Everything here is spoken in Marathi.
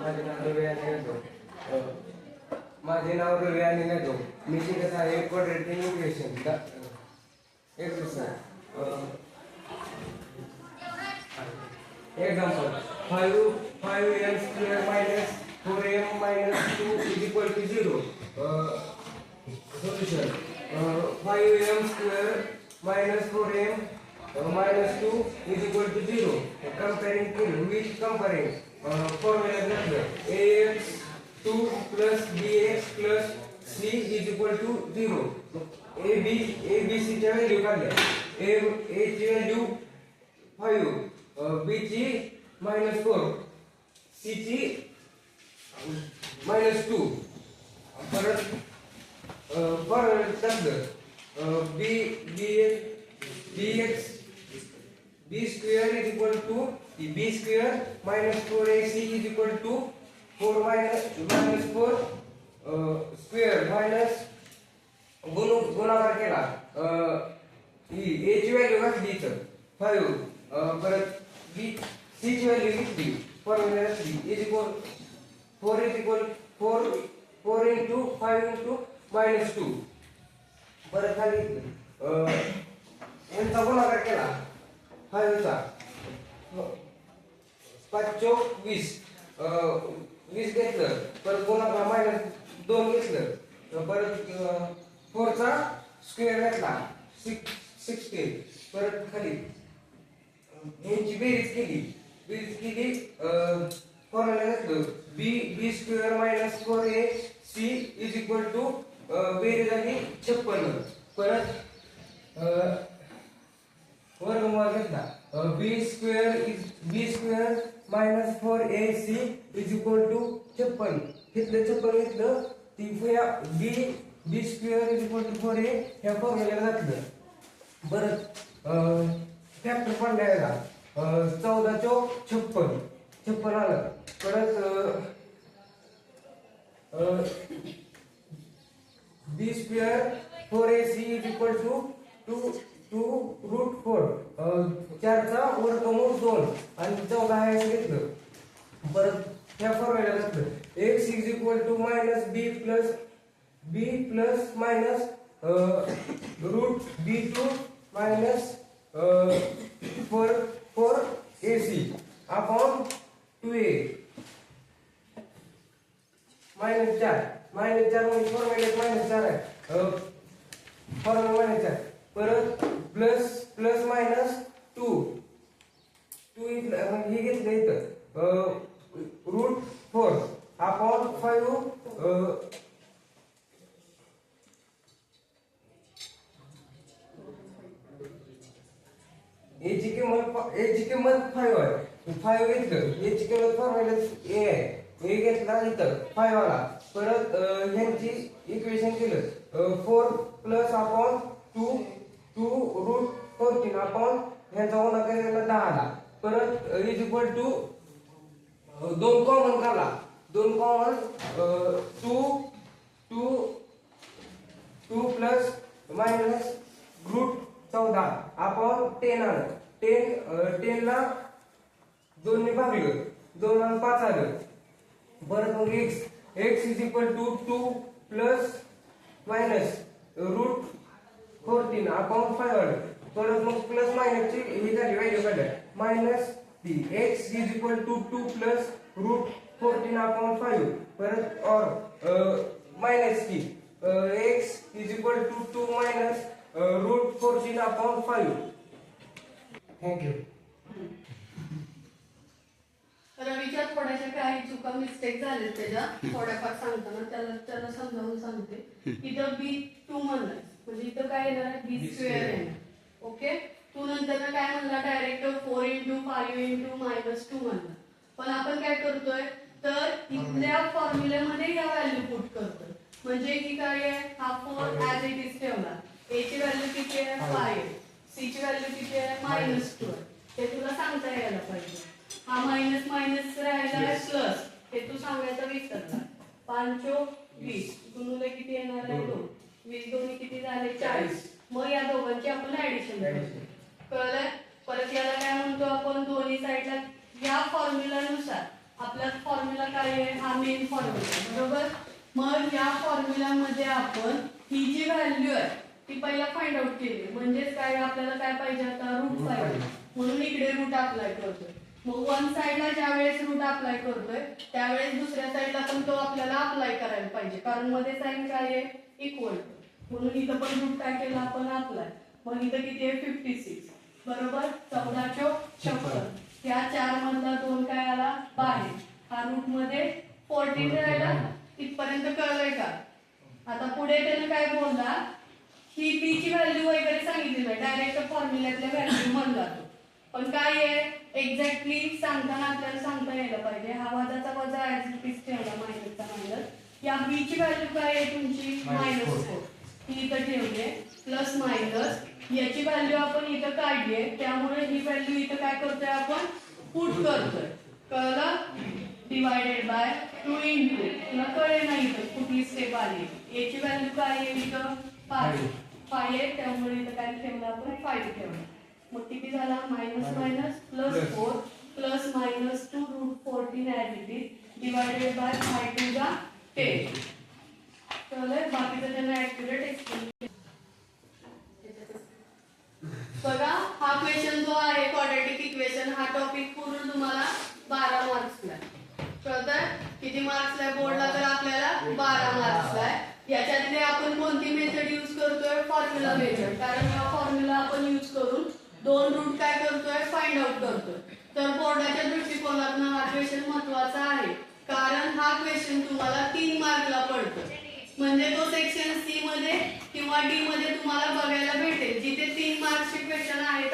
माझे नाव रवी आणि नेतो. माझे नाव रवी आणि नेतो. मी शिकत आहे quadratic equation. Example 5m square minus 4m minus 2 is equal to 0. Solution 5m square minus 4m minus 2 is equal to 0. Comparing formula ax 2 plus bx plus c is equal to 0. ABC च्या व्हॅल्यू काढल्या. A ची व्हॅल्यू 5, B ची -4, C ची -2. परत टाकलं b square is equal to b square minus 4ac is equal to 4 minus 4 square minus गुणाकार केला. a ची व्हॅल्यू घातली इथं 5. परत b c ची व्हॅल्यू घेतली फॉर्म्युला घातली. is equal 4 into 5 into -2. परत खाली यांचा गुणाकार केला 5 चा 5 चौक 20. 20 घेतलं. परत गुणाकार -2 घेतलं. परत 4 चा स्क्वेअर घेतला 16. परत खाली यांची बेरीज केली फॉर्म्युला घातलं b square minus 4ac is equal to बेरीज आली 56. परत वर्गमूळ घेतला b square minus 4ac is equal to 56. घेतलं घेतलं ती b square is equal to 4a ह्या फॉर्म्युला घातलं. परत फॅक्टर पडला 14 चौक 56 आलं. परत b square 4ac is equal to 2√4. 4 चा वर्गमूळ 2 आणि 14 आहे असं घेतलं. परत ह्या फॉर्म्युला घातलं x is equal to minus b plus minus √b2 minus 4ac upon 2a -4 म्हणजे फॉर्म्युला -4 आहे. फॉर्म्युला -4. परत प्लस मायनस 2 हे घेतलं इथं √4 अपॉन 5 a ची किंमत 5 आहे. 5 घेतलं. a ची किंमत फॉर्म्युला a आहे. a घेतला इथं 5 आला. परत ह्यांची इक्वेशन केलं 4 प्लस अपॉन 2√14 अपॉन ह्याचा गुणाकार केला 10 आला. परत इज इक्वल टू 2 कॉमन काढला. 2 कॉमन 2 प्लस मायनस √14 अपॉन 10 आलं. 10 ला 2 ने भागलं 2 आणि 5 आलं. परत मग x is equal to 2 plus minus √14 upon 5 आलं. परत मग प्लस मायनसची ही झाली व्हॅल्यू काढल्या मायनस ती x is equal to 2 plus √14 upon 5. परत और मायनस की x is equal to 2 minus √14 upon 5. Thank you. रवीच्या थोड्याशा काही चुका मिस्टेक झाले त्याच्या थोड्याफार सांगताना त्याला समजावून सांगते. इथं b2 म्हणलं म्हणजे इथं काय येणार आहे b स्क्वेअर येणार. ओके. तू नंतर काय म्हणला डायरेक्ट 4 × 5 × -2 म्हणला. पण आपण काय करतोय तर इथल्या फॉर्म्युल्यामध्ये या व्हॅल्यू पुट करतोय. म्हणजे की काय आहे हा 4 ॲज इट इज ठेवला. a ची व्हॅल्यू किती आहे 5. c ची व्हॅल्यू किती आहे -2. ते तुला सांगता यायला पाहिजे. हा मायनस मायनस राहिला आहे प्लस हे तू सांगायचं विसरला. 5 × 20 गुणुले किती येणार आहे 2. 20 दोन्ही किती झाले 40. मग या दोघांची आपण ऍडिशन कळलंय. परत याला काय म्हणतो आपण दोन्ही साईडला या फॉर्म्युलानुसार आपला फॉर्म्युला काय आहे, हा मेन फॉर्म्युला बरोबर. मग या फॉर्म्युल्यामध्ये आपण ही जी व्हॅल्यू आहे ती पहिला फाइंड आउट केली, म्हणजेच काय आपल्याला काय पाहिजे आता रूट पाहिजे, म्हणून इकडे रूट अप्लाय करतोय. मग वन साइडला ज्या वेळेस रूट अप्लाय करतोय त्यावेळेस दुसऱ्या साइडला पण तो आपल्याला अप्लाय करायला पाहिजे, कारण मध्ये साइन काय आहे इक्वल, म्हणून इथं पण रूट काय केला आपण अप्लाय. मग इथं किती आहे 56 बरोबर. 14 चौक 56, या 4 मधला 2 काय आला बाहेर, हा रूट मध्ये 14 राहिला. इथपर्यंत कळलंय का. आता पुढे त्याने काय बोलला, ही बी ची व्हॅल्यू वगैरे सांगितली नाही, डायरेक्ट फॉर्म्युल्यातल्या व्हॅल्यू म्हणला तो. पण काय आहे एक्झॅक्टली सांगताना आपल्याला सांगता यायला पाहिजे. हा वजाचा वजा ऍज इट इज ठेवला, मायनसचा मायनस. या बी ची व्हॅल्यू काय आहे तुमची -4, ही इथं ठेवली आहे, प्लस मायनस याची व्हॅल्यू आपण इथं काढली आहे, त्यामुळे ही व्हॅल्यू इथं काय करतोय आपण पुट करतोय. कळलं. डिवायडेड बाय 2 इंटू, तुला कळे नाही इथं कुठली स्टेप आली. याची व्हॅल्यू काय आहे इथं 5 आहे, त्यामुळे इथं काय ठेवलं आपण 5 ठेवलं. मग किती झाला minus minus plus 4 plus minus 2 root 14 as it is divided by 5 to the 10. कळलं. बाकीचं त्यांना ऍक्युरेट एक्सप्लेन. बघा हा क्वेश्चन जो आहे क्वाड्रॅटिक इक्वेशन, हा टॉपिक पूर्ण तुम्हाला 12 मार्क्सला. कळतंय. किती मार्क्सला बोर्डला तर आपल्याला 12 मार्क्सला आहे. याच्यातले आपण कोणती मेथड यूज करतोय, फॉर्म्युला मेथड, कारण हा फॉर्म्युला आपण यूज करून 2 रूट काय करतोय फाइंड आउट करतोय. तर बोर्डाच्या दृष्टिकोनातून हा क्वेश्चन महत्वाचा आहे, कारण हा क्वेश्चन तुम्हाला 3 मार्कला पडतो. म्हणजे तो सेक्शन सी मध्ये किंवा डी मध्ये तुम्हाला बघायला भेटेल, जिथे 3 मार्क्सचे क्वेश्चन आहेत